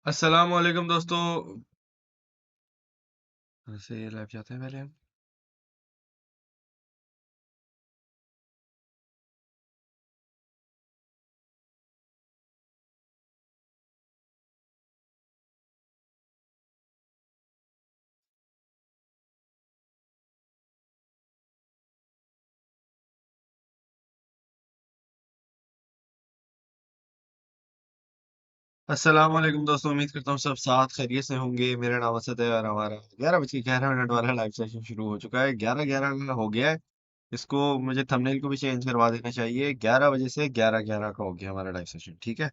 अस्सलाम वालेकुम दोस्तों। से लाइव जाते हैं पहले हम। अस्सलाम वालेकुम दोस्तों, उम्मीद करता हूँ सब साथ खैरियत से होंगे। मेरा नाम असद है और हमारा 11:11 वाला लाइव सेशन शुरू हो चुका है। 11:11 का हो गया है। इसको मुझे थंबनेल को भी चेंज करवा देना चाहिए। 11 बजे से 11:11 का हो गया हमारा लाइव सेशन, ठीक है।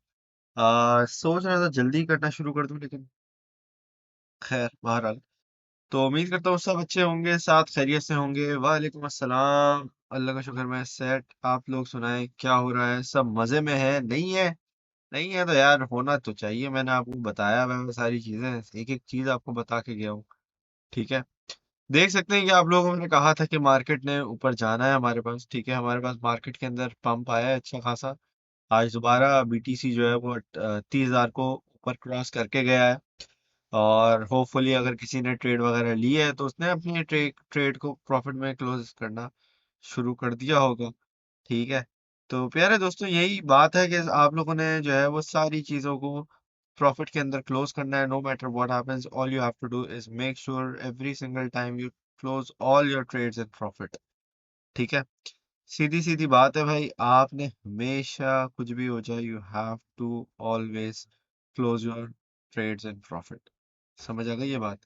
सोच रहा था जल्दी करना शुरू कर दूं, लेकिन खैर बहरहाल। तो उम्मीद करता हूँ सब अच्छे होंगे, साथ खैरियत से होंगे। वालेकुम अस्सलाम। अल्लाह का शुक्र, मैं सेट। आप लोग सुनाएं, क्या हो रहा है? सब मजे में है? नहीं है? नहीं है तो यार होना तो चाहिए। मैंने आपको बताया हुआ है सारी चीजें, एक एक चीज आपको बता के गया हूँ, ठीक है। देख सकते हैं कि आप लोगों ने कहा था कि मार्केट ने ऊपर जाना है हमारे पास, ठीक है। हमारे पास मार्केट के अंदर पंप आया है अच्छा खासा। आज दोबारा बीटीसी जो है वो 30,000 को ऊपर क्रॉस करके गया है। और होपफुली अगर किसी ने ट्रेड वगैरह ली है तो उसने अपनी ट्रेड को प्रॉफिट में क्लोज करना शुरू कर दिया होगा, ठीक है। तो प्यारे दोस्तों, यही बात है कि आप लोगों ने जो है वो सारी चीज़ों को प्रॉफिट के अंदर क्लोज करना है। No matter what happens, all you have to do is make sure every single time you close all your trades in profit, ठीक है। सीधी सीधी बात है भाई, आपने हमेशा कुछ भी हो जाए you have to always close your trades in profit. समझ आ गई ये बात?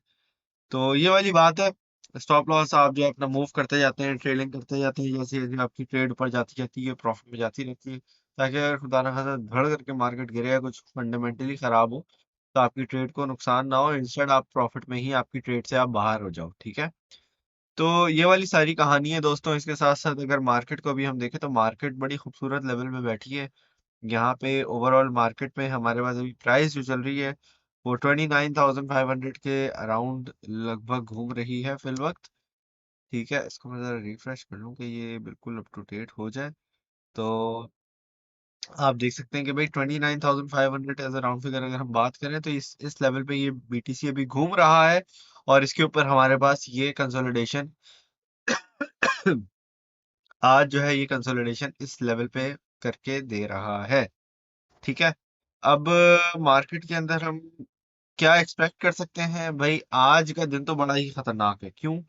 तो ये वाली बात है। स्टॉप लॉस आप जो है अपना मूव करते जाते हैं, ट्रेडिंग करते जाते हैं, जैसे जैसे आपकी ट्रेड ऊपर जाती जाती है प्रॉफिट में जाती रहती है, ताकि अगर खुदा ना खास्ता धड़ करके मार्केट गिरे या कुछ फंडामेंटली खराब हो तो आपकी ट्रेड को नुकसान ना हो, इंस्टेड आप प्रॉफिट में ही आपकी ट्रेड से आप बाहर हो जाओ, ठीक है। तो ये वाली सारी कहानी है दोस्तों। इसके साथ साथ अगर मार्केट को भी हम देखें तो मार्केट बड़ी खूबसूरत लेवल पे बैठी है। यहाँ पे ओवरऑल मार्केट में हमारे पास अभी प्राइस जो चल रही है वो 29,500 के अराउंड लगभग घूम रही है फिल वक्त, ठीक है। इसको मैं ज़रा रिफ्रेश कर लूँ कि ये बिल्कुल अप टू डेट हो जाए। तो आप देख सकते हैं कि भाई 29,500 एज अ राउंड फिगर अगर हम बात करें तो इस लेवल पे ये बीटीसी अभी घूम रहा है। और इसके ऊपर हमारे पास ये कंसोलिडेशन आज जो है ये कंसोलिडेशन इस लेवल पे करके दे रहा है, ठीक है। अब मार्केट के अंदर हम क्या एक्सपेक्ट कर सकते हैं भाई? आज का दिन तो बड़ा ही खतरनाक है। क्यों?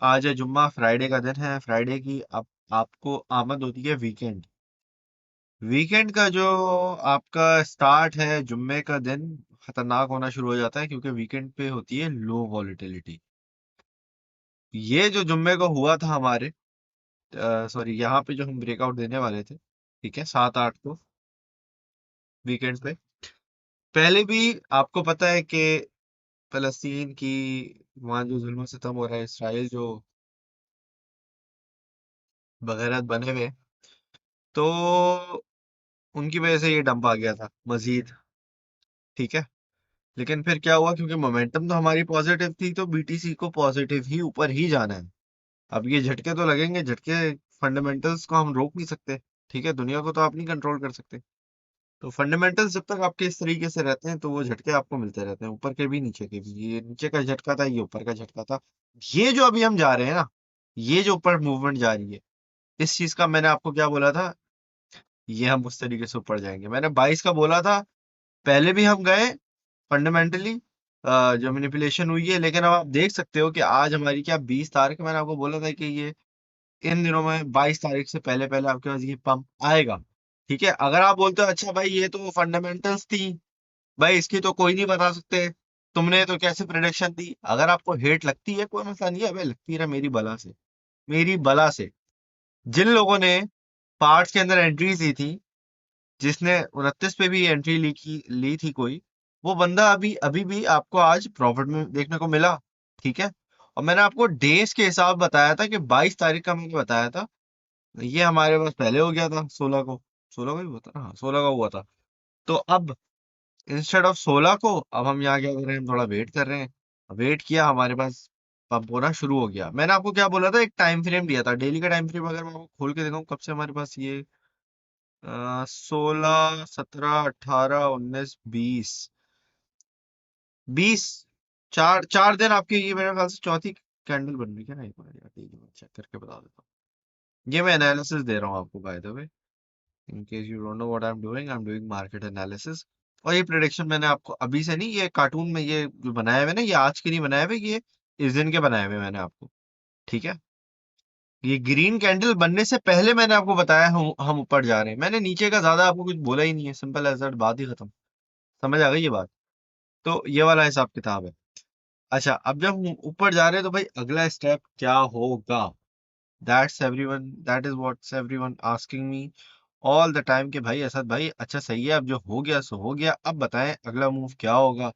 आज है जुम्मा, फ्राइडे का दिन है। फ्राइडे की आपको आमद होती है वीकेंड। वीकेंड का जो आपका स्टार्ट है, जुम्मे का दिन खतरनाक होना शुरू हो जाता है, क्योंकि वीकेंड पे होती है लो वॉलेटिलिटी। ये जो जुम्मे को हुआ था हमारे, सॉरी, यहाँ पे जो हम ब्रेकआउट देने वाले थे, ठीक है, 7-8 को वीकेंड पे। पहले भी आपको पता है कि फलस्तीन की वहाँ जो जुल्म सितम हो रहा है, इसराइल जो बगैरत बने हुए हैं, तो उनकी वजह से ये डंप आ गया था मजीद, ठीक है। लेकिन फिर क्या हुआ, क्योंकि मोमेंटम तो हमारी पॉजिटिव थी तो बीटीसी को पॉजिटिव ही ऊपर ही जाना है। अब ये झटके तो लगेंगे, झटके फंडामेंटल्स को हम रोक नहीं सकते, ठीक है। दुनिया को तो आप नहीं कंट्रोल कर सकते। तो फंडामेंटल्स जब तक आपके इस तरीके से रहते हैं तो वो झटके आपको मिलते रहते हैं, ऊपर के भी नीचे के भी। ये नीचे का झटका था, ये ऊपर का झटका था। ये जो अभी हम जा रहे हैं ना, ये जो ऊपर मूवमेंट जा रही है, इस चीज का मैंने आपको क्या बोला था? ये हम उस तरीके से ऊपर जाएंगे, मैंने 22 का बोला था। पहले भी हम गए फंडामेंटली, जो मैनिपुलेशन हुई है। लेकिन अब आप देख सकते हो कि आज हमारी क्या 20 तारीख, मैंने आपको बोला था कि ये इन दिनों में 22 तारीख से पहले पहले आपके पास ये पंप आएगा, ठीक है। अगर आप बोलते हो अच्छा भाई ये तो फंडामेंटल्स थी, भाई इसकी तो कोई नहीं बता सकते, तुमने तो कैसे प्रिडिक्शन दी? अगर आपको हेट लगती है कोई मसला नहीं है भाई, लगती रहा मेरी बला से, मेरी बला से। जिन लोगों ने पार्ट्स के अंदर एंट्रीज ली थी, जिसने 29 पे भी एंट्री ली थी कोई, वो बंदा अभी अभी भी आपको आज प्रॉफिट में देखने को मिला, ठीक है। और मैंने आपको डेज के हिसाब बताया था कि 22 तारीख का मैंने बताया था। ये हमारे पास पहले हो गया था 16 को। 16 को ही हुआ था ना? हाँ, 16 का हुआ था। तो अब इंस्टेड ऑफ 16 को अब हम यहाँ क्या कर रहे हैं, हम थोड़ा वेट कर रहे हैं। वेट किया, हमारे पास पंप होना शुरू हो गया। मैंने आपको क्या बोला था, एक टाइम फ्रेम दिया था, डेली का टाइम फ्रेम अगर मैं आपको खोल के दिखाऊं, कब से हमारे पास ये 16, 17, 18, 19, 20, 20 चार 4 दिन आपकी ये मेरे ख्याल से चौथी कैंडल बन रही है ना, एक बार यार ठीक है, मैं चेक करके बता देता हूँ। ये मैं एनालिसिस दे रहा हूँ आपको by the way, in case you don't know what I am doing market analysis. और ये प्रिडिक्शन मैंने आपको अभी से नहीं, ये कार्टून में ये जो बनाए हुए ना, ये आज के नहीं बनाए हुए, ये इस दिन के बनाए हुए मैंने आपको। ठीक है, ये ग्रीन कैंडल बनने से पहले मैंने आपको बताया हम ऊपर जा रहे हैं, मैंने नीचे का ज्यादा आपको कुछ बोला ही नहीं है, सिंपल एज दैट, बात ही खत्म। समझ आ गई ये बात? तो ये वाला हिसाब किताब है। अच्छा, अब जब हम ऊपर जा रहे हैं तो भाई अगला स्टेप क्या होगा? That is what's everyone asking me all the time, कि भाई असद भाई अच्छा सही है, अब जो हो गया सो हो गया, अब बताएं अगला मूव क्या होगा,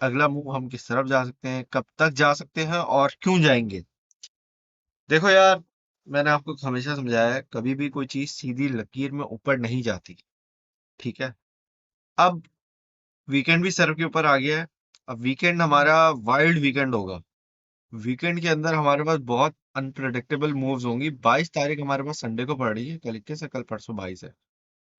अगला मूव हम किस तरफ जा सकते हैं, कब तक जा सकते हैं और क्यों जाएंगे? देखो यार, मैंने आपको हमेशा समझाया है, कभी भी कोई चीज सीधी लकीर में ऊपर नहीं जाती। ठीक है, अब वीकेंड भी सर के ऊपर आ गया है। अब वीकेंड हमारा वाइल्ड वीकेंड होगा। वीकेंड के अंदर हमारे पास बहुत अनप्रेडिक्टेबल मूव्स होंगी। 22 तारीख हमारे पास संडे को पड़ रही है, कल 21 है, कल परसों 22 है।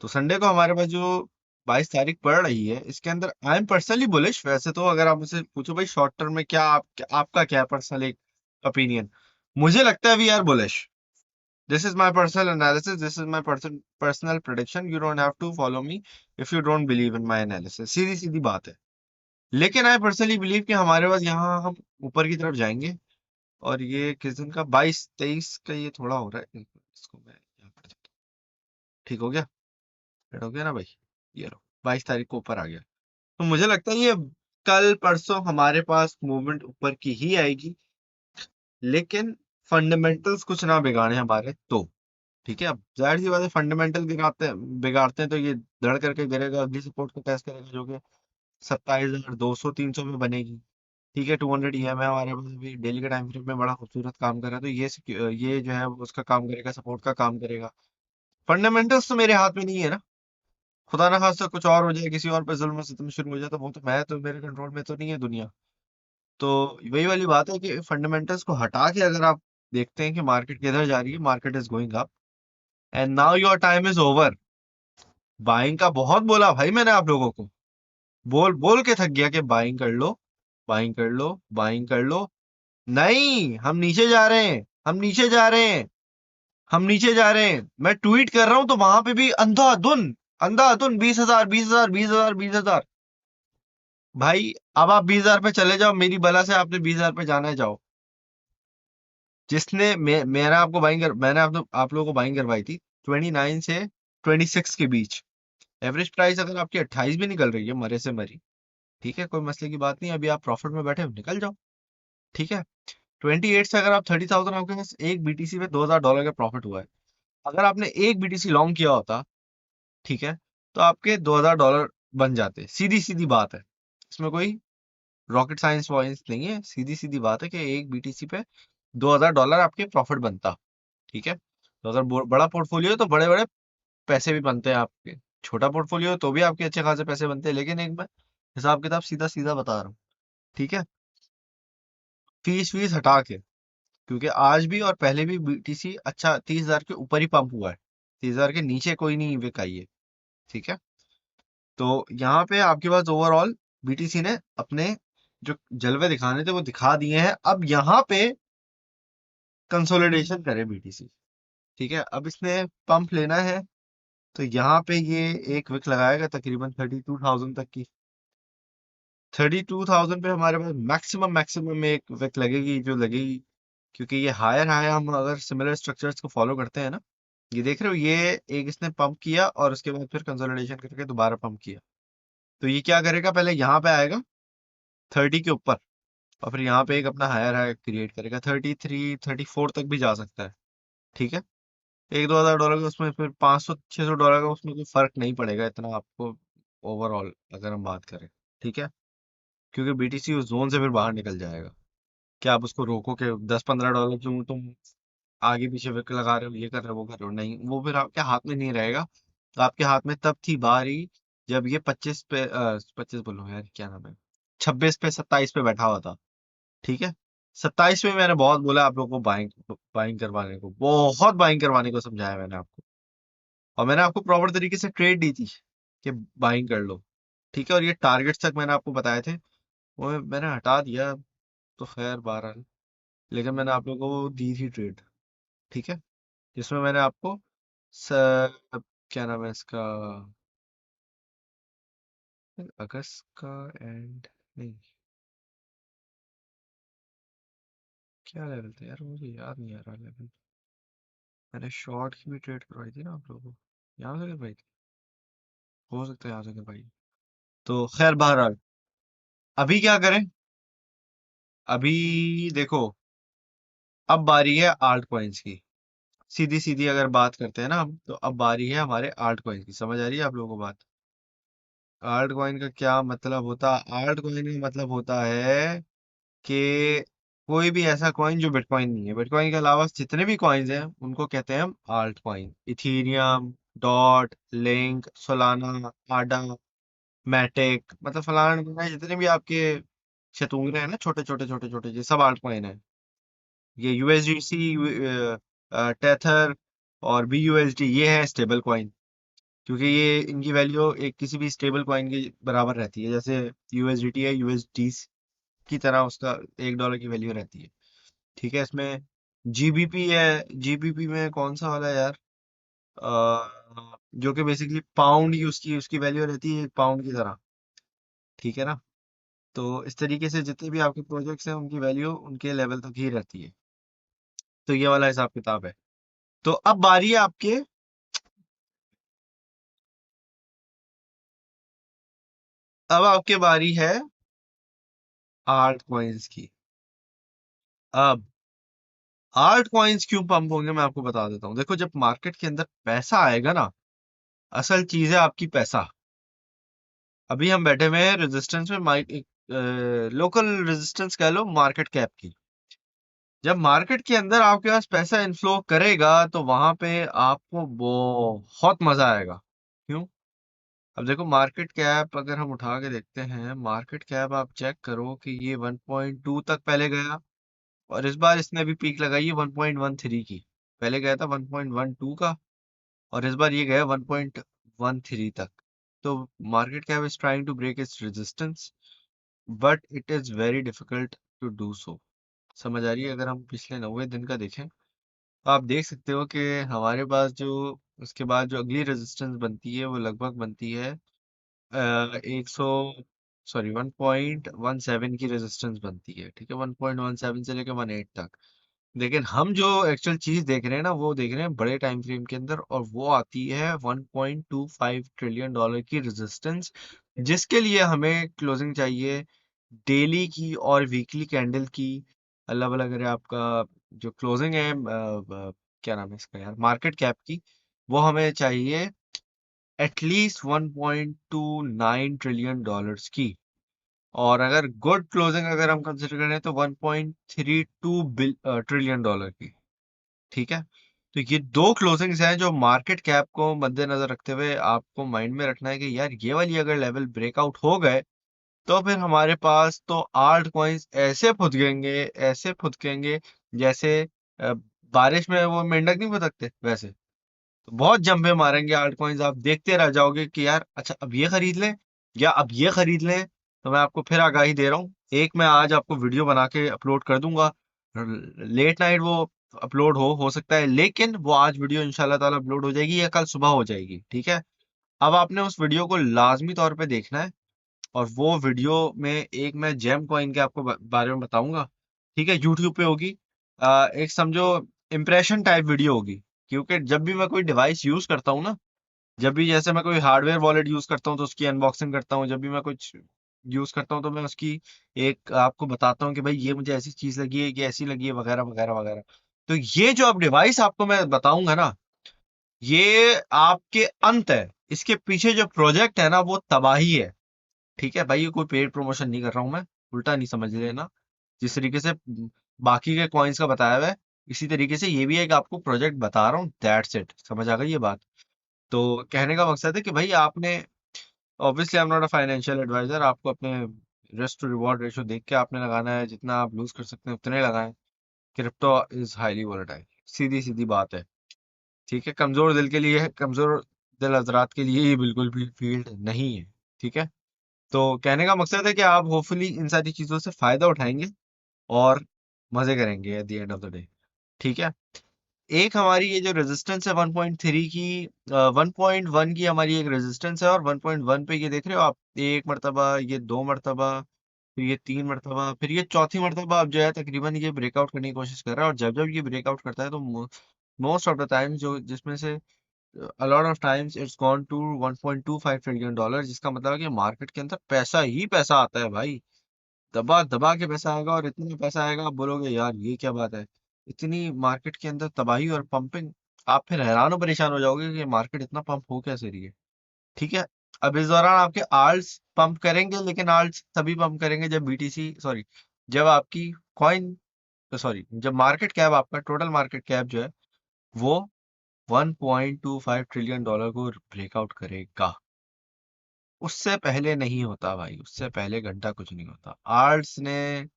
तो संडे को हमारे पास जो 22 तारीख पड़ रही है, इसके अंदर आई एम पर्सनली बुलिश। वैसे तो अगर आप मुझसे पूछो भाई शॉर्ट टर्म में आपका क्या पर्सनल एक ओपिनियन, मुझे लगता है we are bullish. This is my personal analysis, this is my personal prediction, you don't have to follow me if you don't believe in my analysis, सीधी सीधी बात है। लेकिन आई पर्सनली बिलीव कि हमारे पास यहाँ हम ऊपर की तरफ जाएंगे। और ये किस दिन का, 22 23 का ये थोड़ा हो रहा है, इसको मैं यहाँ कर देता हूँ। ठीक हो गया? रेड हो गया ना भाई? ये लो, 22 तारीख को ऊपर आ गया। तो मुझे लगता है ये कल परसों हमारे पास मूवमेंट ऊपर की ही आएगी, लेकिन फंडामेंटल्स कुछ ना बिगाड़े हमारे तो। ठीक है, अब जाहिर सी बात है, फंडामेंटल बिगाड़ते हैं तो ये धड़ करके गिरेगा, अगली सपोर्ट को टेस्ट करेगा, जो कि 27,200 300 में बनेगी। ठीक है, 200 EM है हमारे पास, अभी डेली के टाइम फ्रेम में बड़ा खूबसूरत काम कर रहा है, तो ये जो है वो उसका काम करेगा, सपोर्ट का काम करेगा। फंडामेंटल्स तो मेरे हाथ में नहीं है ना। खुदा ना खास्ता कुछ और हो जाए, किसी और पे जुल्म सितम शुरू हो जाए, तो वो तो मैं तो मेरे कंट्रोल में तो नहीं है दुनिया। तो वही वाली बात है कि फंडामेंटल्स को हटा के अगर आप देखते हैं कि मार्केट किधर जा रही है, market is going up and now your time is over. Buying का बहुत बोला भाई मैंने आप लोगों को, बोल बोल के थक गया कि बाइंग कर लो, बाइंग कर लो, बाइंग कर लो। नहीं, हम नीचे जा रहे हैं, हम नीचे जा रहे हैं, हम नीचे जा रहे हैं। मैं ट्वीट कर रहा हूं तो वहां पे भी अंधाधुन, अंधाधुन 20,000 20,000 20,000 20,000। भाई अब आप 20,000 पे चले जाओ, मेरी बला से आपने 20,000 पे जाना है, जाओ। जिसने मेरा आपको मैंने आप लोगों को बाइंग करवाई थी 29 से 26 के बीच। एवरेज प्राइस अगर आपकी 28 भी निकल रही है, मरे से मरी, ठीक है, कोई मसले की बात नहीं, अभी आप प्रॉफिट में बैठे हो, निकल जाओ। ठीक है, 28 से अगर आप 30,000, आपके पास एक बीटीसी पे $2,000 का प्रॉफिट हुआ है। अगर आपने एक बीटीसी लॉन्ग किया होता, ठीक है, तो आपके $2,000 बन जाते। सीधी सीधी बात है, इसमें कोई रॉकेट साइंस वाइंस नहीं है, सीधी सीधी बात है कि एक बीटीसी पे $2,000 आपके प्रॉफिट बनता। ठीक है, तो अगर बड़ा पोर्टफोलियो है तो बड़े बड़े पैसे भी बनते हैं आपके, छोटा पोर्टफोलियो तो भी आपके अच्छे खासे पैसे बनते हैं, लेकिन एक मैं हिसाब किताब सीधा सीधा बता रहा हूँ। ठीक है, फीस वीस हटा के, क्योंकि आज भी और पहले भी बीटीसी अच्छा 30,000 के ऊपर ही पंप हुआ है, 30,000 के नीचे कोई नहीं बिकाई है। ठीक है, तो यहाँ पे आपके पास ओवरऑल बीटीसी ने अपने जो जलवे दिखाने थे वो दिखा दिए हैं। अब यहाँ पे कंसोलिडेशन करे बीटीसी। ठीक है, अब इसने पंप लेना है, तो यहाँ पे ये एक विक लगाएगा तकरीबन 32,000 तक की। 32,000 पे हमारे पास मैक्सिमम मैक्सिमम में एक विक लगेगी जो लगेगी, क्योंकि ये हायर हाई हम अगर सिमिलर स्ट्रक्चर्स को फॉलो करते हैं ना, ये देख रहे हो, ये एक इसने पंप किया और उसके बाद फिर कंसोलिडेशन करके दोबारा पंप किया। तो ये क्या करेगा, पहले यहाँ पे आएगा 30 के ऊपर, और फिर यहाँ पे एक अपना हायर हाई क्रिएट करेगा, 33 34 तक भी जा सकता है। ठीक है, $1 2 हज़ार का उसमें, फिर 500 600 डॉलर का उसमें कोई फर्क नहीं पड़ेगा इतना आपको, ओवरऑल अगर हम बात करें। ठीक है, क्योंकि बीटीसी उस जोन से फिर बाहर निकल जाएगा। क्या आप उसको रोको कि $10 15 क्यों तुम आगे पीछे विक लगा रहे हो, ये कर रहे हो, वो कर रहे हो? नहीं, वो फिर आपके हाथ में नहीं रहेगा। तो आपके हाथ में तब थी बारी जब ये 25 पे 25 बोलो यार, क्या नाम है, 26 पे 27 पे बैठा हुआ था। ठीक है, 27 में मैंने बहुत बोला आप लोगों को बाइंग बाइंग करवाने को, बहुत बाइंग करवाने को समझाया मैंने आपको, और मैंने आपको प्रॉपर तरीके से ट्रेड दी थी कि बाइंग कर लो। ठीक है, और ये टारगेट्स तक मैंने आपको बताए थे। वो मैंने हटा दिया, तो खैर बहरहाल। लेकिन मैंने आप लोगों को दी थी ट्रेड, ठीक है, जिसमें मैंने आपको स... क्या नाम है इसका, अगस्त का एंड, नहीं, क्या लेवल था यार, मुझे याद नहीं आ रहा लेवल। मैंने शॉर्ट की भी ट्रेड करवाई थी ना आप लोगों को, यहाँ से करवाई थी, हो सकता है यहाँ से करवाई। तो खैर बहरहाल, अभी क्या करें, अभी देखो, अब बारी है आल्ट कॉइन्स की। सीधी सीधी अगर बात करते हैं ना हम, तो अब बारी है हमारे आल्ट कॉइन की। समझ आ रही है आप लोगों को बात? आल्ट कॉइन का क्या मतलब होता है? आल्ट कॉइन का मतलब होता है कि कोई भी ऐसा कॉइन जो बिटकॉइन नहीं है, बिटकॉइन के अलावा जितने भी कॉइन्स हैं उनको कहते हैं हम alt coin. Ethereum, dot, link, Solana, Ada, Matic, मतलब फलाना ढिमकाना, जितने भी आपके शतूंगरे हैं ना, छोटे छोटे छोटे छोटे, ये सब आल्ट कॉइन है। ये यूएसडीसी, टेथर और बीयूएसडी, ये है स्टेबल कॉइन। क्योंकि ये इनकी वैल्यू एक किसी भी स्टेबल कॉइन के बराबर रहती है। जैसे यूएसडीटी है, यूएसडी की तरह उसका $1 की वैल्यू रहती है। ठीक है, इसमें जीबीपी है। जीबीपी में कौन सा वाला है यार, जो कि बेसिकली पाउंड की उसकी उसकी वैल्यू रहती है, एक पाउंड की तरह। ठीक है ना? तो इस तरीके से जितने भी आपके प्रोजेक्ट्स हैं उनकी वैल्यू उनके लेवल तक ही रहती है। तो ये वाला हिसाब किताब है। तो अब बारी है आपके, अब आपके बारी है आल्ट कॉइन्स की। अब आल्ट कॉइन्स क्यों पंप होंगे मैं आपको बता देता हूँ। देखो, जब मार्केट के अंदर पैसा आएगा ना, असल चीज है आपकी पैसा। अभी हम बैठे हुए हैं रेजिस्टेंस में, लोकल रेजिस्टेंस कह लो मार्केट कैप की। जब मार्केट के अंदर आपके पास पैसा इनफ्लो करेगा तो वहां पे आपको बहुत मजा आएगा। क्यों? अब देखो, मार्केट कैप अगर हम उठा के देखते हैं, मार्केट कैप आप चेक करो कि ये 1.2 तक पहले गया, और इस बार इसने भी पीक लगाई है 1.13 की। पहले गया था 1.12 का, और इस बार ये गया 1.13 तक। तो market cap is trying to break its resistance, but it is very difficult to do so. समझ आ रही है? अगर हम पिछले 90 दिन का देखें, तो आप देख सकते हो कि हमारे पास जो उसके बाद जो अगली रेजिस्टेंस बनती है वो लगभग बनती है 100, सॉरी 1.17 की रेजिस्टेंस बनती है। ठीक है, 1.17 से लेकर 1.8 तक। लेकिन हम जो एक्चुअल चीज देख रहे हैं ना, वो देख रहे हैं बड़े टाइम फ्रेम के अंदर, और वो आती है $1.25 ट्रिलियन की रेजिस्टेंस, जिसके लिए हमें क्लोजिंग चाहिए डेली की और वीकली कैंडल की। अलग अलग अगर आपका जो क्लोजिंग है, क्या नाम है इसका यार, मार्केट कैप की, वो हमें चाहिए एटलीस्ट $1.29 ट्रिलियन की। और अगर गुड क्लोजिंग अगर हम कंसिडर करें तो $1.32 ट्रिलियन की। ठीक है, तो ये दो क्लोजिंग्स हैं जो मार्केट कैप को मद्देनजर रखते हुए आपको माइंड में रखना है कि यार ये वाली अगर लेवल ब्रेकआउट हो गए, तो फिर हमारे पास तो आल्ट कॉइन्स ऐसे फुदकेंगे, ऐसे फुदकेंगे, जैसे अ, बारिश में वो मेंढक नहीं फुदकते वैसे। तो बहुत जंपे मारेंगे आल्ट कॉइन्स, आप देखते रह जाओगे कि यार अच्छा अब ये खरीद लें या अब ये खरीद लें। तो मैं आपको फिर आगाही दे रहा हूँ, एक मैं आज आपको वीडियो बना के अपलोड कर दूंगा। लेट नाइट वो अपलोड हो सकता है, लेकिन वो आज वीडियो इंशाल्लाह ताला अपलोड हो जाएगी या कल सुबह हो जाएगी। ठीक है, अब आपने उस वीडियो को लाजमी तौर पे देखना है, और वो वीडियो में एक मैं जेम कॉइन के आपको बारे में बताऊंगा। ठीक है, यूट्यूब पे होगी। एक समझो इम्प्रेशन टाइप वीडियो होगी। क्योंकि जब भी मैं कोई डिवाइस यूज करता हूँ ना, जब भी जैसे मैं कोई हार्डवेयर वॉलेट यूज करता हूँ तो उसकी अनबॉक्सिंग करता हूँ, जब भी मैं कुछ यूज करता हूँ तो मैं उसकी एक आपको बताता हूँ कि भाई ये मुझे ऐसी चीज लगी है, ये ऐसी लगी है, वगैरह वगैरह वगैरह। तो ये जो अब डिवाइस आपको मैं बताऊंगा ना, ये आपके अंत है। इसके पीछे जो प्रोजेक्ट है ना, वो तबाही है। ठीक है भाई, ये कोई पेड प्रमोशन नहीं कर रहा हूं मैं, उल्टा नहीं समझ लेना। जिस तरीके से बाकी के कॉइन्स का बताया हुआ है, इसी तरीके से ये भी एक आपको प्रोजेक्ट बता रहा हूँ, दैट्स इट। समझ आ गई ये बात? तो कहने का मकसद है कि भाई आपने, obviously I am not a financial adviser, आपको अपने रिस्क टू रिवॉर्ड रेशियो देख के आपने लगाना है, जितना आप लूज कर सकते हैं उतने लगाएं। क्रिप्टो इज हाईली वोलेटाइल, सीधी सीधी बात है। ठीक है, कमजोर दिल के लिए, कमजोर दिल हजरात के लिए ये बिल्कुल भी फील्ड नहीं है। ठीक है, तो कहने का मकसद है कि आप होपफुली इन सारी चीजों से फायदा उठाएंगे और मजे करेंगे at the end of the day. ठीक है। एक हमारी ये जो रेजिस्टेंस है 1.3 की, 1.1 की हमारी एक रेजिस्टेंस है, और 1.1 पे ये देख रहे हो आप, एक मर्तबा, ये दो मर्तबा, फिर ये तीन मर्तबा, फिर ये चौथी मर्तबा अब जो है तकरीबन ये ब्रेकआउट करने की कोशिश कर रहा है। और जब जब ये ब्रेकआउट करता है तो मोस्ट ऑफ द टाइम जो जिसमें से a lot of times it's gone to 1.25 trillion dollar, जिसका मतलब है कि मार्केट के अंदर पैसा ही पैसा आता है भाई। दबा दबा के पैसा आएगा, और इतना पैसा आएगा आप बोलोगे यार ये क्या बात है। इतनी मार्केट के अंदर तबाही और पंपिंग, आप फिर हैरान और परेशान हो जाओगे कि मार्केट इतना पंप हो कैसे रही है। ठीक है। अब इस दौरान आपके आल्ट्स पंप करेंगे, लेकिन आल्ट्स तभी पंप करेंगे जब बीटीसी, सॉरी, जब आपकी कॉइन, सॉरी, जब मार्केट कैप, आपका टोटल मार्केट कैप जो है वो 1.25 ट्रिलियन डॉलर को ब्रेकआउट करेगा। उससे पहले नहीं होता भाई, उससे पहले घंटा कुछ नहीं होता। आर्ट्स ने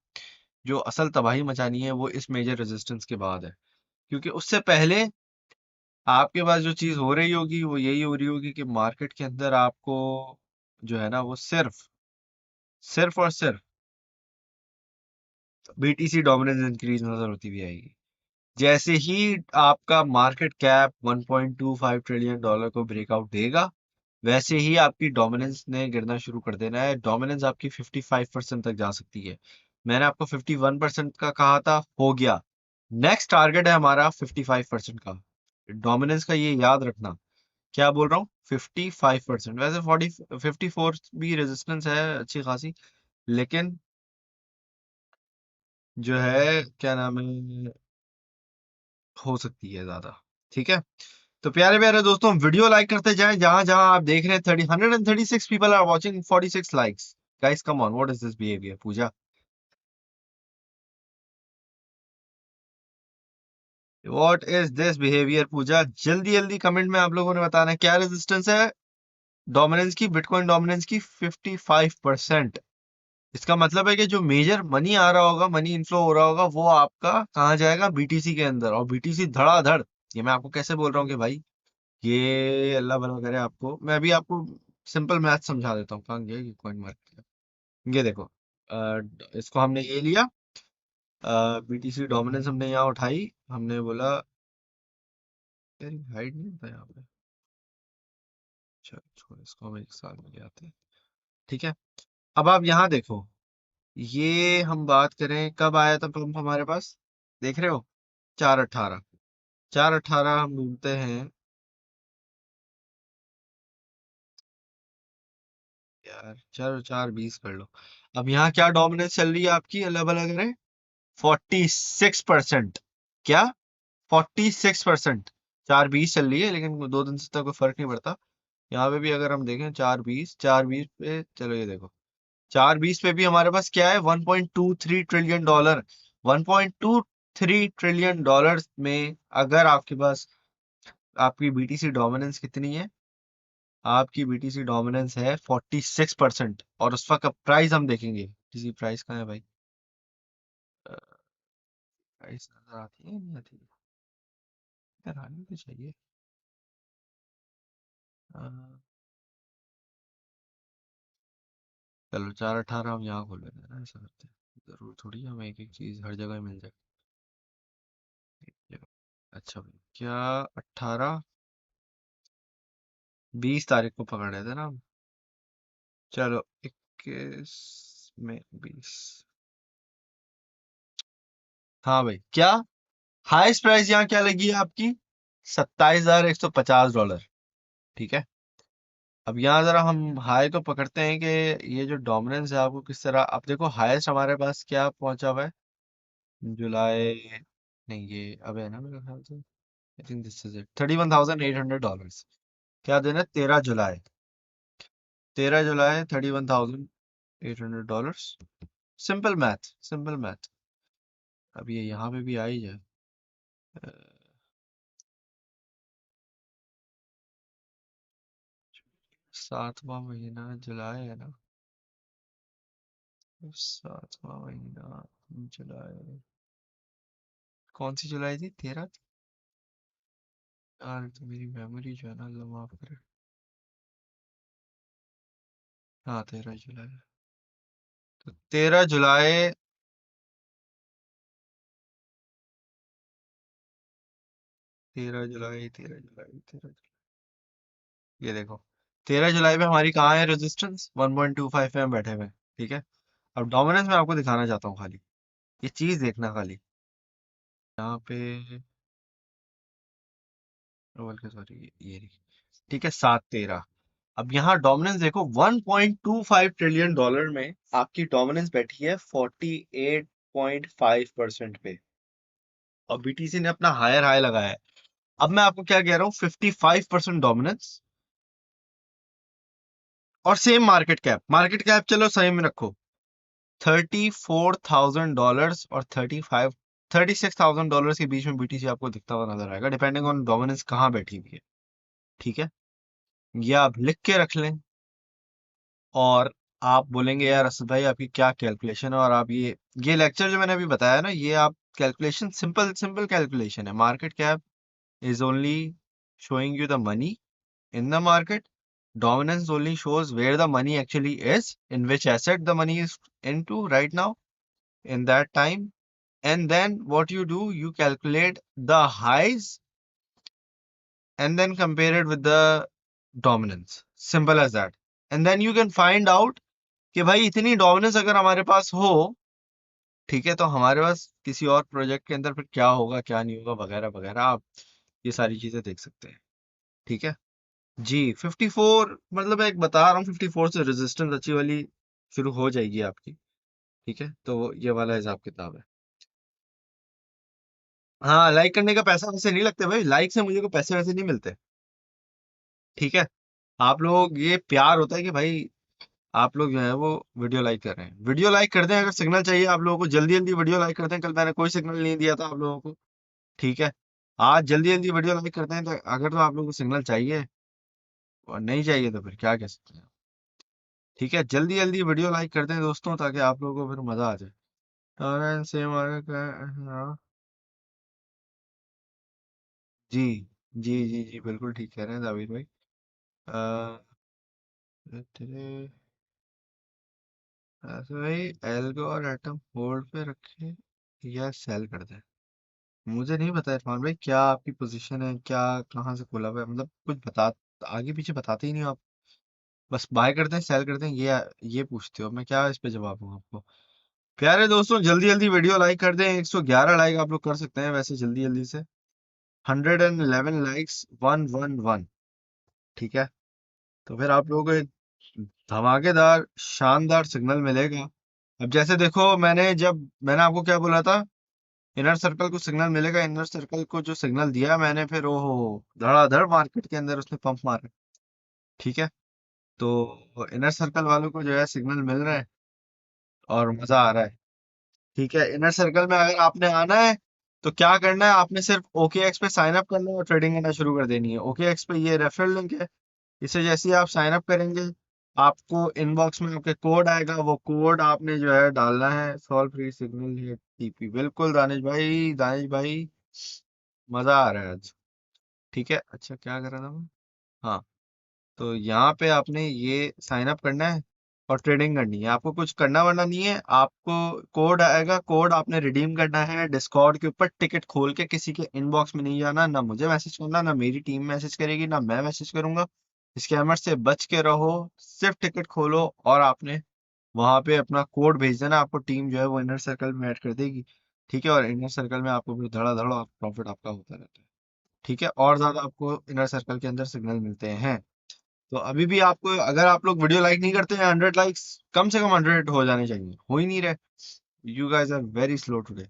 जो असल तबाही मचानी है वो इस मेजर रेजिस्टेंस के बाद है, क्योंकि उससे पहले आपके पास जो चीज हो रही होगी वो यही हो रही होगी कि मार्केट के अंदर आपको जो है ना वो सिर्फ सिर्फ और सिर्फ बीटीसी डोमिनेंस इंक्रीज नजर होती हुई आएगी। जैसे ही आपका मार्केट कैप 1.25 ट्रिलियन डॉलर को ब्रेकआउट देगा, वैसे ही आपकी डोमिनेंस ने गिरना शुरू कर देना है। डोमिनेंस आपकी 55% तक जा सकती है। मैंने आपको 51% का कहा था, हो गया। नेक्स्ट टारगेट है हमारा 55% का। डोमिनेंस का ये याद रखना। क्या बोल रहा हूँ? 55%। वैसे 54 भी रेजिस्टेंस है अच्छी खासी, लेकिन जो है क्या नाम है, हो सकती है ज्यादा। ठीक है। तो प्यारे प्यारे दोस्तों, वीडियो लाइक करते जाएं, जहां जहां आप देख रहे हैं 136 people are watching, 46 likes. Guys come on, what is this behaviour Pooja? What is this behaviour Pooja? जल्दी जल्दी कमेंट में आप लोगों ने बताना है क्या रेजिस्टेंस है डोमिनेंस की, बिटकॉइन डोमिनेंस की 55%। इसका मतलब है कि जो मेजर मनी आ रहा होगा, मनी इनफ्लो हो रहा होगा, वो आपका कहाँ जाएगा? बीटीसी के अंदर। और बीटीसी धड़ाधड़, ये मैं आपको कैसे बोल रहा हूँ कि भाई ये अल्लाह भला करे आपको, मैं अभी आपको सिंपल मैथ समझा देता हूँ। कहाँ गया ये कॉइन मार्केट? ये देखो, इसको हमने ये लिया, बीटीसी डोमिनेंस हमने यहाँ उठाई, हमने बोला यार हाइड नहीं होता यहाँ पे। चलो छोड़, इसको हम एक साल में ले आते हैं। ठीक है। अब आप यहाँ देखो, ये हम बात करें कब आया था पंप हमारे पास, देख रहे हो? 4.18। 4.18 हम ढूंढते हैं यार, चलो 4.20 कर लो। अब यहाँ क्या डोमिनेंस चल रही है आपकी, अल्लाह भला करे? 46%। क्या? 46%। 4.20 चल रही है, लेकिन 2 दिन से तक कोई फर्क नहीं पड़ता। यहाँ पे भी अगर हम देखें 4.20, 4.20 पे चलो, ये देखो 4.20 पे भी हमारे पास क्या है? 1.23 ट्रिलियन डॉलर। 1.23 ट्रिलियन डॉलर में अगर आपके पास, आपकी बीटीसी डोमिनेंस कितनी है? आपकी बीटीसी डोमिनेंस है 46%। और उस वक्त प्राइस हम देखेंगे, किसी प्राइस का है भाई? प्राइस नजर आती है नहीं आती? यार आनी तो चाहिए। अ, चलो 4.18 हम यहाँ खोल लेते हैं ना, ऐसा करते हैं। जरूर थोड़ी हमें एक एक चीज हर जगह मिल जाए। अच्छा भाई, क्या 18, 20 तारीख को पकड़ रहे थे ना हम? चलो 21 में 20। हाँ भाई, क्या हाईएस्ट प्राइस यहाँ क्या लगी है आपकी? 27,150 डॉलर। ठीक है। अब यहाँ जरा हम हाई तो पकड़ते हैं कि ये जो डोमिनेंस है आपको किस तरह, अब देखो हाईएस्ट हमारे पास क्या पहुंचा हुआ है? जुलाई, नहीं ये अब है ना मेरे ख्याल से, I think this is it, $31,800। क्या दिन है? 13 जुलाई। 13 जुलाई, $31,800। Simple math, simple math. अब ये यहाँ पे भी आ ही जाए। अ, 7वां महीना जुलाई है ना? 7वां महीना जुलाई, कौन सी जुलाई थी? 13 थी? यार तो मेरी मेमोरी जो है ना, अल्लाह माफ करे। हाँ 13 जुलाई। तो 13 जुलाई, 13 जुलाई, 13 जुलाई, ये देखो 13 जुलाई में हमारी कहाँ है रेजिस्टेंस, 1.25 पे हम बैठे हुए हैं। ठीक है। अब डोमिनेंस मैं आपको दिखाना चाहता हूँ खाली, ये चीज देखना खाली। यहाँ पे बल्कि सॉरी ये रही। ठीक है 7-13। अब यहाँ डोमिनेंस देखो, 1.25 ट्रिलियन डॉलर में आपकी डोमिनेंस बैठी है 48.5% पे, और बीटीसी ने अपना हायर हाई लगाया है। अब मैं आपको क्या कह रहा हूँ, 55% डोमिनेंस और सेम मार्केट कैप चलो सही में रखो, $34,000 और 36,000 डॉलर के बीच में बीटीसी आपको दिखता हुआ नजर आएगा, डिपेंडिंग ऑन डोमिनेंस कहाँ बैठी हुई है। ठीक है, ये आप लिख के रख लें। और आप बोलेंगे यार असद भाई आपकी क्या कैलकुलेशन है, और आप ये लेक्चर जो मैंने अभी बताया ना, ये आप कैलकुलेशन, सिंपल सिंपल कैलकुलेशन है। Market cap is only showing you the money in the market. Dominance only shows where the money actually is, in which asset the money is into right now, in that time. And then what you do, you calculate the highs and then compare it with the dominance. Simple as that. And then you can find out कि भाई इतनी dominance अगर हमारे पास हो, ठीक है, तो हमारे पास किसी और प्रोजेक्ट के अंदर फिर क्या होगा क्या नहीं होगा वगैरह वगैरह, आप ये सारी चीजें देख सकते हैं। ठीक है जी। 54 मतलब मैं एक बता रहा हूँ, 54 से रेजिस्टेंस अच्छी वाली शुरू हो जाएगी आपकी। ठीक है, तो ये वाला हिसाब किताब है। हाँ, लाइक करने का पैसा वैसे नहीं लगते भाई, लाइक से मुझे को पैसे वैसे नहीं मिलते। ठीक है, आप लोग ये प्यार होता है कि भाई आप लोग जो है वो वीडियो लाइक कर रहे हैं, वीडियो लाइक करते हैं। अगर सिग्नल चाहिए आप लोगों को, जल्दी जल्दी वीडियो लाइक करते हैं। कल मैंने कोई सिग्नल नहीं दिया था आप लोगों को। ठीक है, आज जल्दी जल्दी वीडियो लाइक करते हैं, तो अगर तो आप लोगों को सिग्नल चाहिए, और नहीं चाहिए तो फिर क्या कह सकते हैं। ठीक है, जल्दी जल्दी वीडियो लाइक करते हैं दोस्तों, ताकि आप लोगों को फिर मजा आ जाए। और सेम हाँ, जी जी जी जी, बिल्कुल ठीक कह रहे हैं दावीद भाई। अ, तेरे ऐसे भाई, एल्गो और एटम होल्ड पे रखे या सेल कर दें। मुझे नहीं पता इरफान भाई, क्या आपकी पोजीशन है, क्या कहाँ से खोला हुआ है, मतलब कुछ बता, आगे पीछे बताते ही नहीं हो आप। बस बाय करते हैं सेल करते हैं, ये पूछते हो, मैं क्या इस पे जवाब दूं आपको। प्यारे दोस्तों, जल्दी जल्दी वीडियो लाइक कर दें, 111 लाइक आप लोग कर सकते हैं वैसे जल्दी जल्दी से। 111 लाइक्स, 111। ठीक है, तो फिर आप लोगों को एक धमाकेदार शानदार सिग्नल मिलेगा। अब जैसे देखो, मैंने आपको क्या बोला था, इनर सर्कल को सिग्नल मिलेगा। इनर सर्कल को जो सिग्नल दिया मैंने, फिर वो धड़ाधड़ मार्केट के अंदर उसने पंप मारा। ठीक है, तो इनर सर्कल वालों को जो है सिग्नल मिल रहा है और मजा आ रहा है। ठीक है, इनर सर्कल में अगर आपने आना है तो क्या करना है, आपने सिर्फ OKX पे साइन अप करना है और ट्रेडिंग करना शुरू कर देनी है। OKX पे ये रेफरल लिंक है, इसे जैसे ही आप साइन अप करेंगे, आपको इनबॉक्स में आपके कोड आएगा, वो कोड आपने जो है डालना है, सॉल्व फ्री सिग्नल है TP। बिल्कुल दानिश भाई, दानिश भाई, मजा आ रहा है आज। ठीक है, अच्छा क्या कर रहा था मैं, हाँ, तो यहाँ पे आपने ये साइन अप करना है और ट्रेडिंग करनी है। आपको कुछ करना वरना नहीं है, आपको कोड आएगा, कोड आपने रिडीम करना है डिस्कॉर्ड के ऊपर, टिकट खोल के किसी के इनबॉक्स में नहीं जाना, ना मुझे मैसेज करना, ना मेरी टीम मैसेज करेगी, ना मैं मैसेज करूंगा। स्कैमर से बच के रहो, सिर्फ टिकट खोलो और आपने वहां पे अपना कोड भेज देना, आपको टीम जो है वो इनर सर्कल में ऐड कर देगी। ठीक है, और इनर सर्कल में आपको फिर धड़ाधड़ और प्रॉफिट आपका होता रहता है। ठीक है, और ज्यादा आपको इनर सर्कल के अंदर सिग्नल मिलते हैं। तो अभी भी आपको, अगर आप लोग वीडियो लाइक नहीं करते हैं, 100 लाइक्स कम से कम 100 हो जाने चाहिए, हो ही नहीं रहे। You guys are very slow today,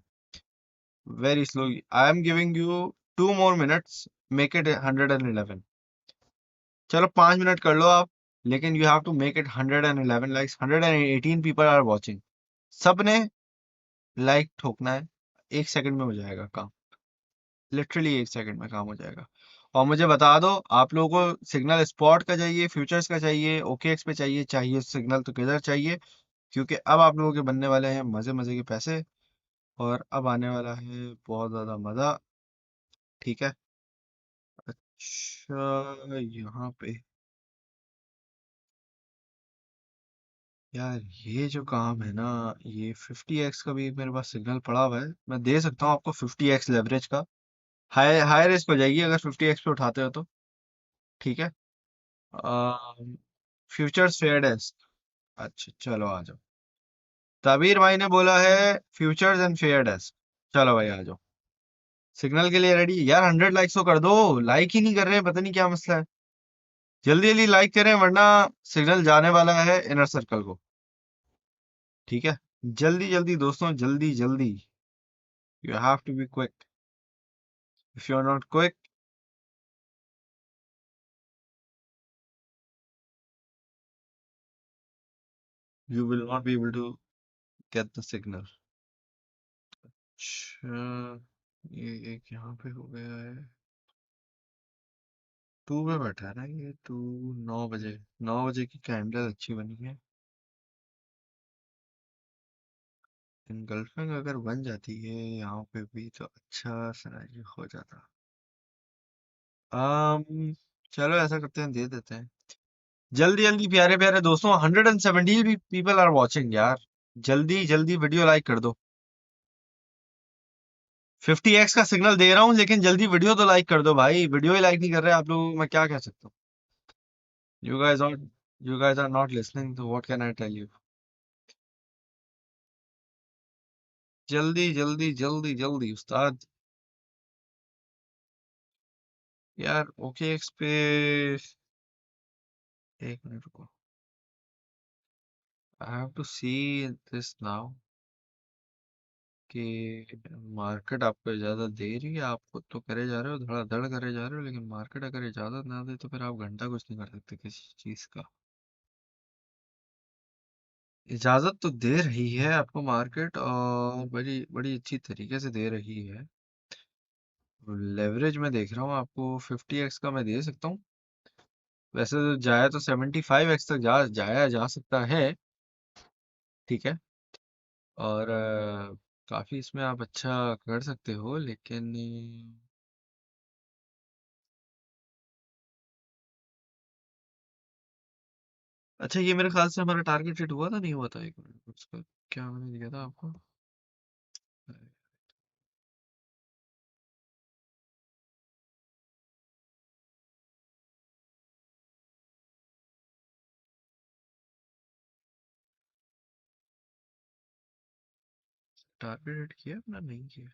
very slow. I am giving you 2 more minutes, make it 111। चलो 5 मिनट कर लो आप, लेकिन you have to make it 111 likes. 118 people are watching, सबने लाइक ठोकना है। 1 सेकंड में हो जाएगा काम, लिटरली 1 सेकंड में काम हो जाएगा। और मुझे बता दो, आप लोगों को सिग्नल स्पॉट का चाहिए, फ्यूचर्स का चाहिए, OKX पे चाहिए, चाहिए सिग्नल तो किधर चाहिए, क्योंकि अब आप लोगों के बनने वाले हैं मजे मजे के पैसे, और अब आने वाला है बहुत ज्यादा मजा। ठीक है, अच्छा यहाँ पे यार ये जो काम है ना, ये 50x का भी मेरे पास सिग्नल पड़ा हुआ है, मैं दे सकता हूँ आपको 50x लेवरेज का। हाई हाई रिस्क हो जाएगी अगर 50x पे उठाते हो तो। ठीक है। Futures fair desk. अच्छा चलो आ जाओ। तबीर भाई ने बोला है फ्यूचर्स एंड फेयर डेस्क। चलो भाई आ जाओ। सिग्नल के लिए रेडी यार, 100 लाइक्स तो कर दो। लाइक ही नहीं कर रहे हैं, पता नहीं क्या मसला है। जल्दी जल्दी लाइक करें वरना सिग्नल जाने वाला है इनर सर्कल को। ठीक है। जल्दी जल्दी दोस्तों, जल्दी जल्दी। You have to be quick. If you are not quick, you will not be able to get the signal. अच्छा, ये एक यहाँ पे हो गया है। टू पे बैठा है ना ये टू। 9 बजे, 9 बजे की कैंडल अच्छी बनी है। गर्लफ्रेंड अगर बन जाती है यहाँ पे भी तो अच्छा सिनेरियो हो जाता। चलो ऐसा करते हैं, दे देते हैं। जल्दी जल्दी प्यारे प्यारे दोस्तों, 117 भी पीपल आर वॉचिंग यार। जल्दी जल्दी वीडियो लाइक कर दो। 50x का सिग्नल दे रहा हूँ लेकिन जल्दी वीडियो तो लाइक कर दो भाई, वीडियो ही लाइक नहीं कर रहे आप लोग, मैं क्या कह सकता हूँ। You guys are you guys are not listening तो what can I tell you. जल्दी जल्दी जल्दी जल्दी उस्ताद। यार ओके एक्स पे। एक मिनट रुको। I have to see this now कि मार्केट आपको इजाजत दे रही है। आप खुद तो करे जा रहे हो, धड़ाधड़ करे जा रहे हो, लेकिन मार्केट अगर इजाजत ना दे तो फिर आप घंटा कुछ नहीं कर सकते किसी चीज का। इजाजत तो दे रही है आपको मार्केट, और बड़ी बड़ी अच्छी तरीके से दे रही है। लेवरेज में देख रहा हूँ आपको 50x का मैं दे सकता हूँ। वैसे तो जाए तो 75x तक जाया जा सकता है। ठीक है। और काफी इसमें आप अच्छा कर सकते हो, लेकिन अच्छा ये मेरे ख्याल से हमारा टारगेट हिट हुआ था, नहीं हुआ था, एक मिनट उसका क्या मैंने दिया था आपको। टारगेट हिट किया अपना, नहीं किया।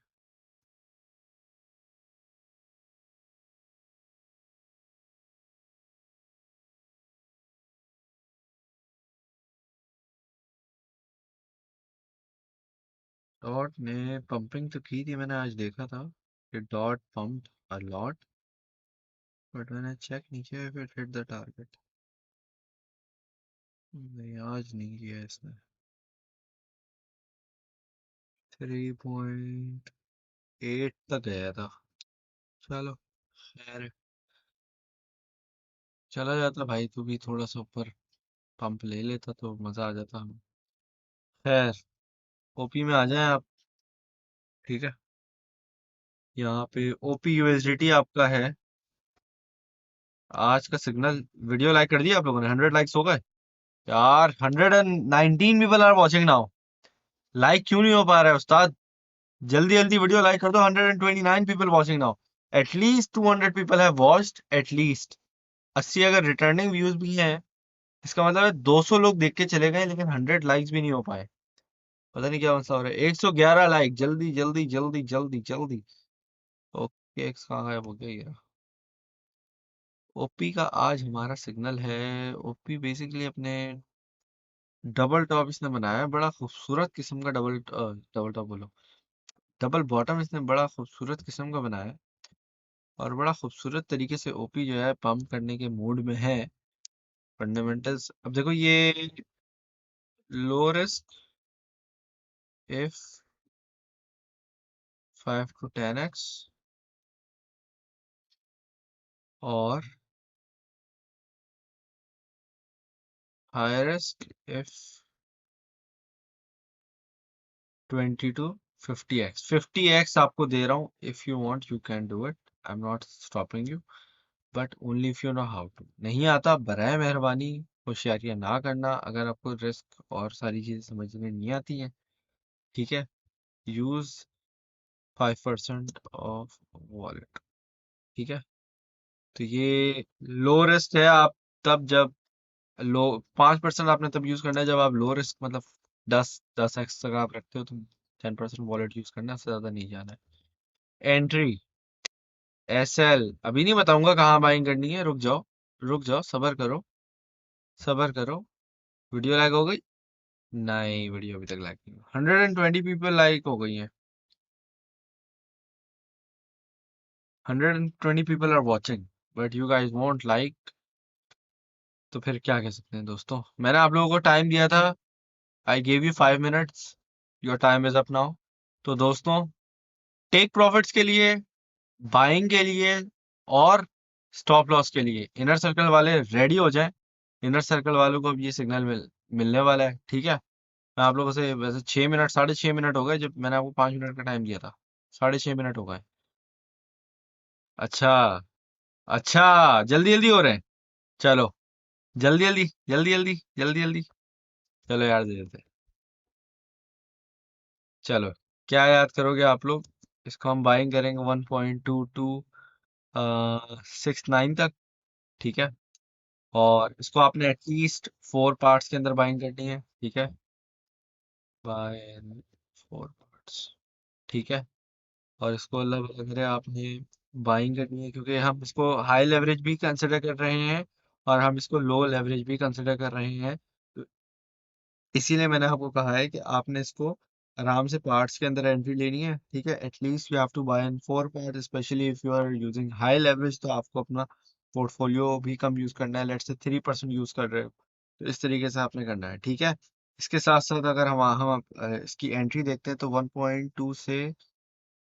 डॉट ने पंपिंग तो की थी, मैंने आज देखा था कि dot pumped a lot, but मैंने चेक नहीं किया if it hit the target. नहीं आज नहीं किया इसने। 3.8 तक गया था। चलो खैर है। चला जाता भाई, तू भी थोड़ा सा ऊपर पंप ले लेता तो मजा आ जाता हमें। खैर, ओपी में आ जाए आप। ठीक है। यहाँ पे ओपी यूएसडीटी आपका है। आज का सिग्नल। वीडियो लाइक कर दिया आप लोगों ने, 100 लाइक्स हो गए। यार 119 people are watching now. Like क्यों नहीं हो पा रहा है उस्ताद। जल्दी जल्दी वीडियो लाइक कर दो। 129 people watching now. At least 200 people have watched at least. 80 अगर रिटर्निंग व्यूज भी हैं, इसका मतलब है 200 लोग देख के चले गए लेकिन 100 लाइक्स भी नहीं हो पाए। पता नहीं क्या मसला हो रहा है। 111 लाइक, जल्दी जल्दी जल्दी जल्दी जल्दी। ओके एक्स कहाँ गायब हो गया ये। ओपी का आज हमारा सिग्नल है। ओपी बेसिकली अपने डबल टॉप इसने बनाया है, बड़ा खूबसूरत किस्म का डबल टॉप बोलो, डबल बॉटम इसने बड़ा खूबसूरत किस्म का बनाया है। और बड़ा खूबसूरत तरीके से ओपी जो है पंप करने के मूड में है। फंडामेंटल्स अब देखो ये low risk if 5 to 10x, और high risk if 20 to 50x। 50x आपको दे रहा हूँ, if you want you can do it, I am not stopping you, but only if you know how to. नहीं आता बराए मेहरबानी होशियारियां ना करना अगर आपको रिस्क और सारी चीजें समझने नहीं आती हैं। ठीक है। Use 5% of wallet. ठीक है। तो ये लो रिस्क है। आप तब जब लो 5% आपने तब यूज करना है जब आप लो रिस्क मतलब 10x तक आप रखते हो तो 10% वॉलेट यूज करना है, उससे ज्यादा नहीं जाना है। एंट्री SL अभी नहीं बताऊंगा कहाँ बाइंग करनी है, रुक जाओ। रुक जाओ, सबर करो। सबर करो। वीडियो लाइक हो गई? नहीं, वीडियो अभी तक लाइक नहीं। 120 पीपल लाइक हो गई हैं। 120 people are watching but you guys won't like. तो फिर क्या कह सकते हैं दोस्तों, मैंने आप लोगों को टाइम दिया था। I gave you 5 minutes. Your time is up now. तो दोस्तों, टेक प्रॉफिट्स के लिए, बाइंग के लिए और स्टॉप लॉस के लिए इनर सर्कल वाले रेडी हो जाएं। इनर सर्कल वालों को अब ये सिग्नल मिलने वाला है। ठीक है। मैं आप लोगों से वैसे 6 मिनट, 6.5 मिनट हो गए, जब मैंने आपको 5 मिनट का टाइम दिया था। 6.5 मिनट हो गए। अच्छा। अच्छा। जल्दी जल्दी हो रहे हैं। चलो। जल्दी जल्दी जल्दी जल्दी जल्दी जल्दी। चलो यार, दे देते हैं। चलो। क्या याद करोगे आप लोग? इसको हम बाइंग करेंगे 1.2269 तक। ठीक है। और इसको आपने एटलीस्ट 4 पार्ट्स के अंदर बाइंग करनी है। ठीक है। Buy 4 parts. ठीक है। और इसको अल्लाह भला करे आपने बाइंग करनी है, क्योंकि हम इसको हाई लेवरेज भी कंसिडर कर रहे हैं और हम इसको लो लेवरेज भी कंसिडर कर रहे हैं। तो इसीलिए मैंने आपको कहा है कि आपने इसको आराम से पार्ट्स के अंदर एंट्री लेनी है। ठीक है। At least you have to buy in 4 part, specially if you are using high leverage, तो आपको अपना पोर्टफोलियो भी कम यूज करना है। लेट्स से 3% यूज कर रहे हो, तो इस तरीके से आपने करना है। ठीक है। इसके साथ साथ अगर हम इसकी एंट्री देखते हैं तो 1.2 से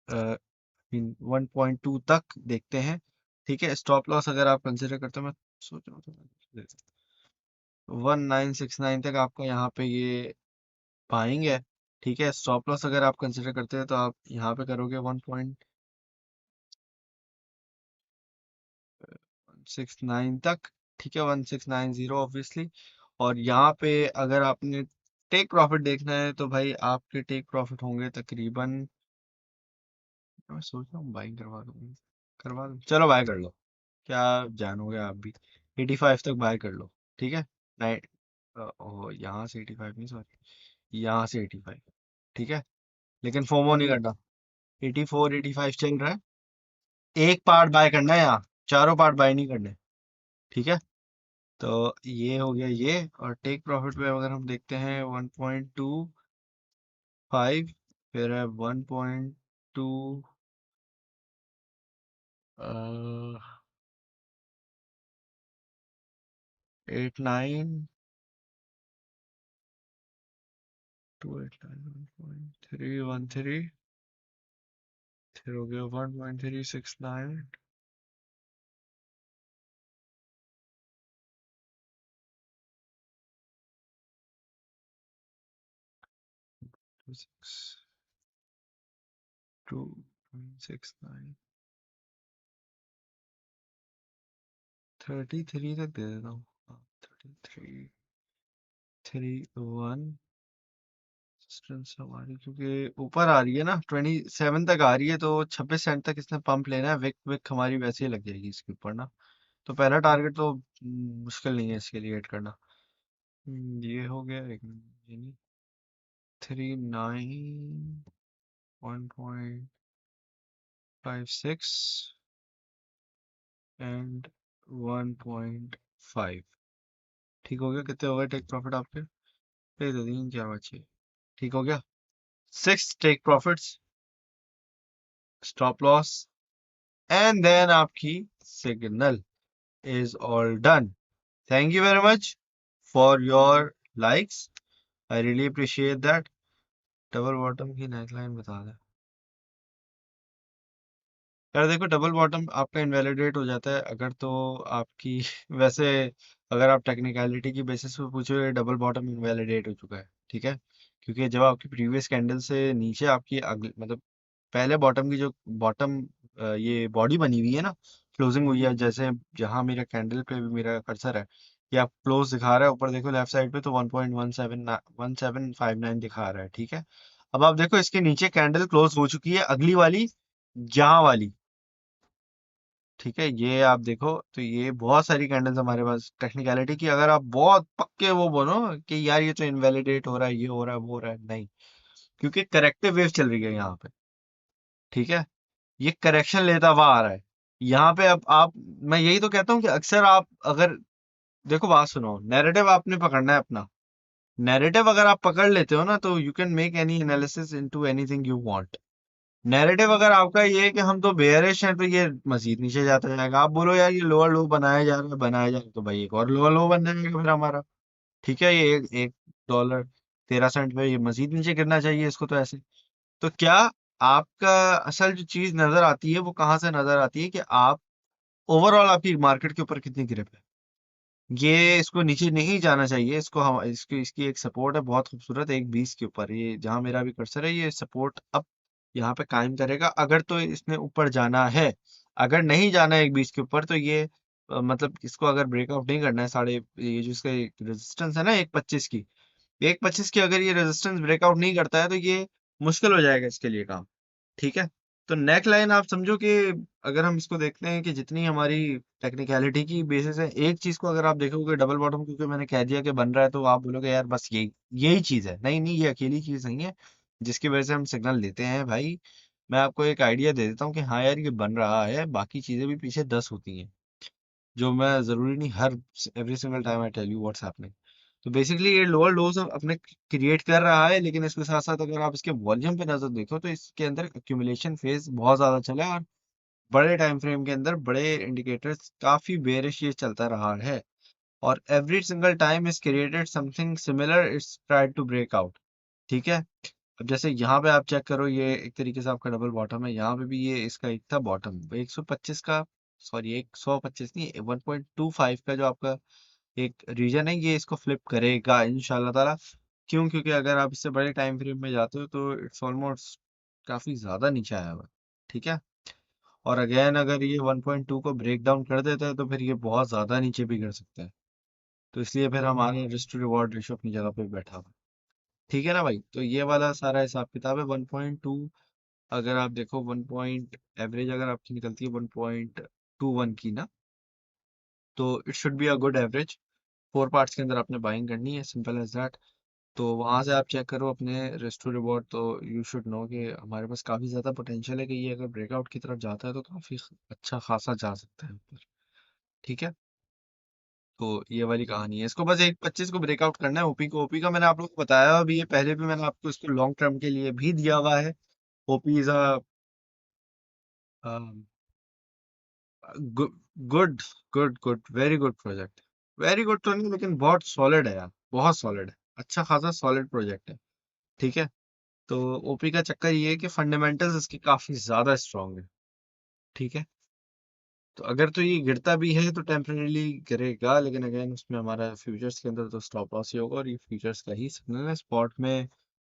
1.2 तक देखते हैं। ठीक है। स्टॉप लॉस अगर आप कंसिडर करते हो, मैं सोच रहा हूँ 1969 तक आपका यहाँ पे ये बाइंग है। ठीक है। स्टॉप लॉस अगर आप कंसिडर करते हैं तो आप यहाँ पे करोगे 1.169 तक। ठीक है। 1690 ऑब्वियसली। और यहाँ पे अगर आपने टेक प्रॉफिट देखना है तो भाई आपके टेक प्रॉफिट होंगे तकरीबन, मैं सोच रहा हूँ बाइंग करवा दूँ, चलो बाय कर लो। क्या जानोगे आप भी। 85 तक बाय कर लो। ठीक है। नाइन। ओ, यहाँ से 85 नहीं, सॉरी, यहाँ से 85। ठीक है। लेकिन फोमो नहीं करना। 84 85 चल रहा है। एक पार्ट बाय करना है यहाँ, चारों पार्ट बाय नहीं करने। ठीक है। तो ये हो गया ये। और टेक प्रॉफिट पे अगर हम देखते हैं 1.25, फिर है 1.2, 89, 289, 1.313, फिर हो गया 1.369, 2.69, 33 तक दे देता हूँ। 33, 31 रेजिस्टेंस हमारी, क्योंकि ऊपर आ रही है ना, 27 तक आ रही है, तो 26 सेंट तक इसने पंप लेना है। विक विक हमारी वैसे ही लग जाएगी इसके ऊपर ना। तो पहला टारगेट तो मुश्किल नहीं है इसके लिए हिट करना। ये हो गया एक मिनट, ये नहीं, 39, 1.56 एंड 1.5। ठीक हो गया? कितने हो गए टेक प्रॉफिट आपके? एक दो तीन चार पाँच छः। ठीक हो गया। 6 take profits, stop loss, and then आपकी signal is all done. Thank you very much for your likes. I really appreciate that. Double bottom की नेकलाइन बता दें यार। देखो, डबल बॉटम आपका इनवैलिडेट हो जाता है अगर तो आपकी वैसे अगर आप टेक्निकलिटी की बेसिस पे पूछो, डबल बॉटम इनवैलिडेट हो चुका है। ठीक है। क्योंकि जब आपकी प्रीवियस कैंडल से नीचे आपकी मतलब पहले बॉटम की जो बॉटम ये बॉडी बनी हुई है ना, क्लोजिंग हुई है, जैसे जहां मेरा कैंडल पे भी मेरा कर्सर है, ये आप क्लोज दिखा रहा है, ऊपर देखो लेफ्ट साइड पे तो 1.1759 दिखा रहा है, ठीक है। अब आप देखो इसके नीचे कैंडल क्लोज हो चुकी है, अगली वाली यहाँ वाली, ठीक है। ये आप देखो तो ये बहुत सारी कैंडल्स हमारे पास टेक्निकलिटी की, अगर आप बहुत पक्के वो बोलो कि यार ये तो इनवैलिडेट हो रहा है, ये हो रहा है, वो हो रहा है, नहीं, क्योंकि करेक्टिव वेव चल रही है यहाँ पे, ठीक है। ये करेक्शन लेता हुआ आ रहा है यहाँ पे। अब आप, मैं यही तो कहता हूँ कि अक्सर आप अगर देखो, बात सुनो, नैरेटिव आपने पकड़ना है अपना। नैरेटिव अगर आप पकड़ लेते हो ना, तो you can make any analysis into anything you want. Narrative अगर आपका ये है कि हम तो बेयरिश हैं, तो ये मजीद नीचे जाता जाएगा। आप बोलो यार ये लोअर लो बनाया जा रहा है, बनाया जा रहा है, तो भाई एक और लोअर लो बन जाएगा फिर हमारा, ठीक है। ये एक $1.13 पे ये मजीद नीचे गिरना चाहिए इसको, तो ऐसे। तो क्या आपका असल जो चीज नजर आती है वो कहाँ से नजर आती है, कि आप ओवरऑल आपकी मार्केट के ऊपर कितनी ग्रिप है। ये इसको नीचे नहीं जाना चाहिए, इसको हम इसकी इसकी एक सपोर्ट है बहुत खूबसूरत, 1.20 के ऊपर, ये जहां मेरा भी कर्सर है, ये सपोर्ट अब यहाँ पे कायम करेगा अगर तो इसने ऊपर जाना है। अगर नहीं जाना है 1.20 के ऊपर, तो ये मतलब इसको अगर ब्रेकआउट नहीं करना है, साढ़े ये जो इसका रेजिस्टेंस है ना 1.25 की, 1.25 की अगर ये रेजिस्टेंस ब्रेकआउट नहीं करता है, तो ये मुश्किल हो जाएगा इसके लिए काम, ठीक है। तो नेक लाइन आप समझो कि अगर हम इसको देखते हैं कि जितनी हमारी टेक्निकलिटी की बेसिस है, एक चीज को अगर आप देखोगे डबल बॉटम, क्योंकि मैंने कह दिया कि बन रहा है, तो आप बोलोगे यार बस यही यही चीज है, नहीं नहीं, ये अकेली चीज नहीं है जिसकी वजह से हम सिग्नल लेते हैं भाई। मैं आपको एक आइडिया दे देता हूँ कि हाँ यार ये बन रहा है, बाकी चीजें भी पीछे 10 होती हैं, जो मैं जरूरी नहीं हर every single time I tell you what's happening. तो बेसिकली ये लोअर लोज अपने क्रिएट कर रहा है, लेकिन इसके साथ साथ अगर आप इसके वॉल्यूम पे नजर देखो, तो इसके अंदर एक्यूमुलेशन फेज बहुत ज्यादा चला है, और बड़े टाइम फ्रेम के अंदर बड़े इंडिकेटर्स काफी बेरिश ये चलता रहा है, और every single time is created something similar, it's tried to break out, ठीक है। अब जैसे यहाँ पे आप चेक करो, ये एक तरीके से आपका डबल बॉटम है, यहाँ पे भी ये इसका एक था बॉटम 125 का, सॉरी 125 नहीं, 1.25 का जो आपका एक रीजन है, ये इसको फ्लिप करेगा इंशाल्लाह ताला। क्यों? क्योंकि अगर आप इससे बड़े टाइम फ्रेम में जाते हो, तो इट्स ऑलमोस्ट काफी ज्यादा नीचे आया हुआ है, ठीक है। और अगेन अगर ये 1.2 को ब्रेक डाउन कर देता है, तो फिर ये बहुत ज्यादा नीचे भी गिर सकता है। तो इसलिए फिर हमारा रिस्क टू रिवॉर्ड रेशियो अपनी जगह पे बैठा हुआ है, ठीक है ना भाई। तो ये वाला सारा हिसाब किताब है 1.2। अगर आप देखो 1 पॉइंट एवरेज अगर आपकी निकलती है 1.21 की ना, तो it should be a good average. 4 parts के अंदर आपने बाइंग करनी है, सिंपल एज दैट। तो वहां से आप चेक करो अपने रिस्क टू रिवॉर्ड, तो यू शुड नो कि हमारे पास काफी ज्यादा पोटेंशियल है कि ये अगर ब्रेकआउट की तरफ जाता है, तो काफी अच्छा खासा जा सकता है ऊपर, ठीक है। तो ये वाली कहानी है, इसको बस 1.25 को ब्रेकआउट करना है। ओपी को, ओपी का मैंने आप लोगों को बताया अभी, ये पहले भी मैंने आपको इसको लॉन्ग टर्म के लिए भी दिया हुआ है। OP is a good good good very good project. Very good तो नहीं, लेकिन बहुत सॉलिड है यार, बहुत सॉलिड है, अच्छा खासा सॉलिड प्रोजेक्ट है, ठीक है। तो ओपी का चक्कर ये है कि फंडामेंटल्स इसके काफी ज्यादा स्ट्रांग है, ठीक है। तो अगर तो ये गिरता भी है तो टेम्परेली गिरेगा, लेकिन अगेन उसमें हमारा फ्यूचर्स के अंदर तो स्टॉप लॉस ही होगा, और ये फ्यूचर्स का ही सिग्नल है। स्पॉट में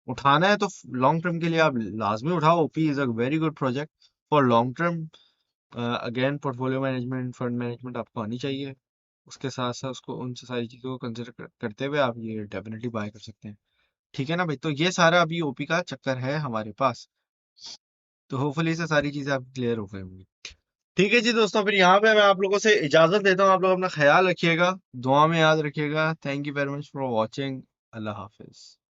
उठाना है तो लॉन्ग टर्म के लिए आप लाजमी उठाओ, OP is a very good project for long term. Again portfolio management, fund management आपको आनी चाहिए, उसके साथ साथ उसको उन सारी चीज़ों को कंसिडर करते हुए आप ये डेफिनेटली बाय कर सकते हैं, ठीक है ना भाई। तो ये सारा अभी ओपी का चक्कर है हमारे पास, तो होपफुली से सारी चीज़ें आप क्लियर हो गई होंगी। ठीक है जी दोस्तों, फिर यहाँ पे मैं आप लोगों से इजाज़त लेता हूँ, आप लोग अपना ख्याल रखिएगा, दुआ में याद रखिएगा। Thank you very much for watching. अल्लाह हाफिज़।